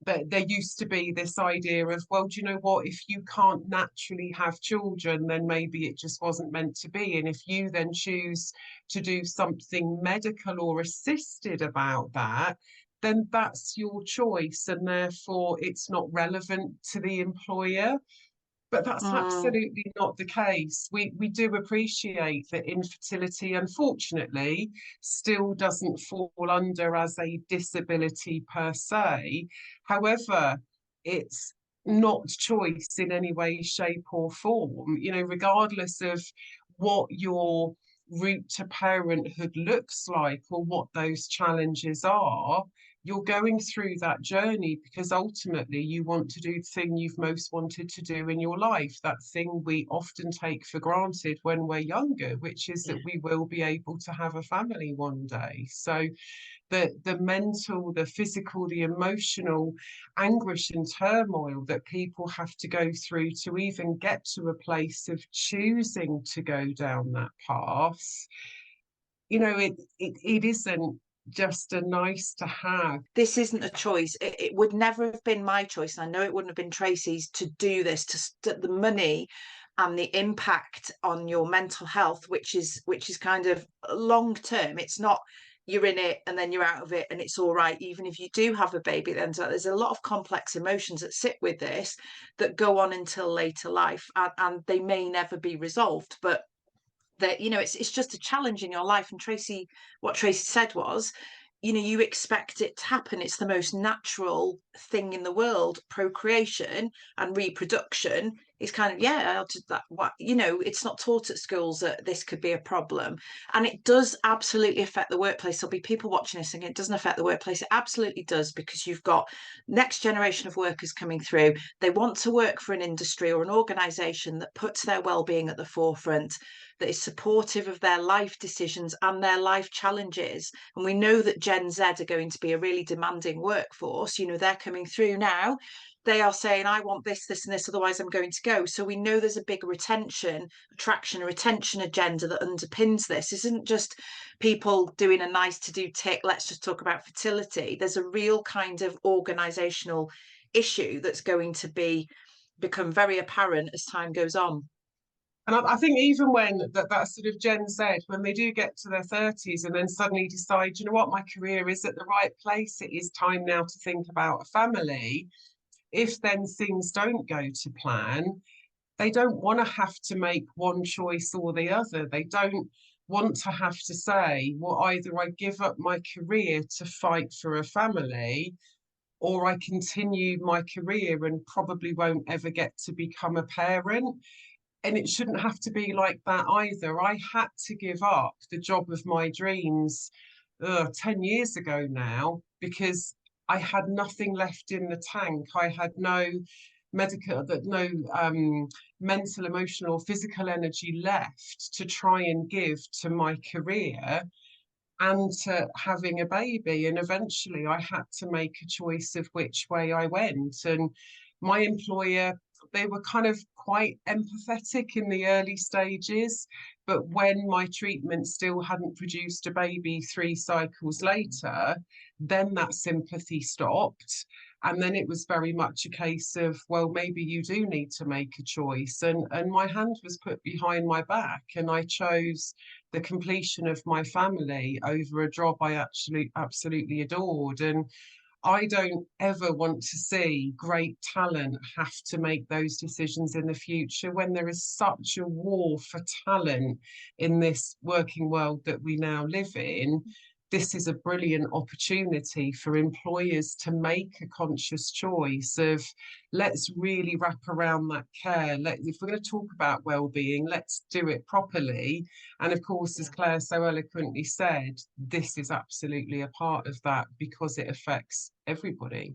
But there used to be this idea of, well, do you know what? If you can't naturally have children, then maybe it just wasn't meant to be. And if you then choose to do something medical or assisted about that, then that's your choice. And therefore, it's not relevant to the employer. But that's Mm, absolutely not the case. We do appreciate that infertility, unfortunately, still doesn't fall under as a disability per se. However, it's not choice in any way, shape, or form. You know, regardless of what your route to parenthood looks like or what those challenges are, you're going through that journey because ultimately you want to do the thing you've most wanted to do in your life, that thing we often take for granted when we're younger, which is that yeah. we will be able to have a family one day. So the mental, the physical, the emotional anguish and turmoil that people have to go through to even get to a place of choosing to go down that path, you know, it isn't just a nice to have. This isn't a choice. It would never have been my choice. And I know it wouldn't have been Tracy's to do this, the money and the impact on your mental health, which is kind of long term. It's not you're in it and then you're out of it and it's all right. Even if you do have a baby, then there's a lot of complex emotions that sit with this that go on until later life, and they may never be resolved. But that, it's just a challenge in your life. And Tracy, what Tracy said was, you expect it to happen. It's the most natural thing in the world. Procreation and reproduction is kind of, yeah, that, what, it's not taught at schools that this could be a problem. And it does absolutely affect the workplace. There'll be people watching this thinking it doesn't affect the workplace. It absolutely does, because you've got next generation of workers coming through. They want to work for an industry or an organization that puts their well-being at the forefront, that is supportive of their life decisions and their life challenges. And we know that Gen Z are going to be a really demanding workforce. They're coming through now. They are saying, I want this, this, and this, otherwise I'm going to go. So we know there's a big attraction, a retention agenda that underpins this. This isn't just people doing a nice to do tick, let's just talk about fertility. There's a real kind of organizational issue that's going to become very apparent as time goes on. And I think even when that sort of Gen Z, when they do get to their 30s and then suddenly decide, you know what, my career is at the right place, it is time now to think about a family. If then things don't go to plan, they don't want to have to make one choice or the other. They don't want to have to say, well, either I give up my career to fight for a family, or I continue my career and probably won't ever get to become a parent. And it shouldn't have to be like that either. I had to give up the job of my dreams 10 years ago now because I had nothing left in the tank. I had no mental, emotional, physical energy left to try and give to my career and to having a baby. And eventually I had to make a choice of which way I went. And my employer, they were kind of quite empathetic in the early stages. But when my treatment still hadn't produced a baby 3 cycles later, then that sympathy stopped. And then it was very much a case of, well, maybe you do need to make a choice. And my hand was put behind my back, and I chose the completion of my family over a job I actually absolutely adored. And I don't ever want to see great talent have to make those decisions in the future when there is such a war for talent in this working world that we now live in. This is a brilliant opportunity for employers to make a conscious choice of, let's really wrap around that care. If we're going to talk about well-being, let's do it properly. And of course, as Yeah. Claire so eloquently said, this is absolutely a part of that because it affects everybody.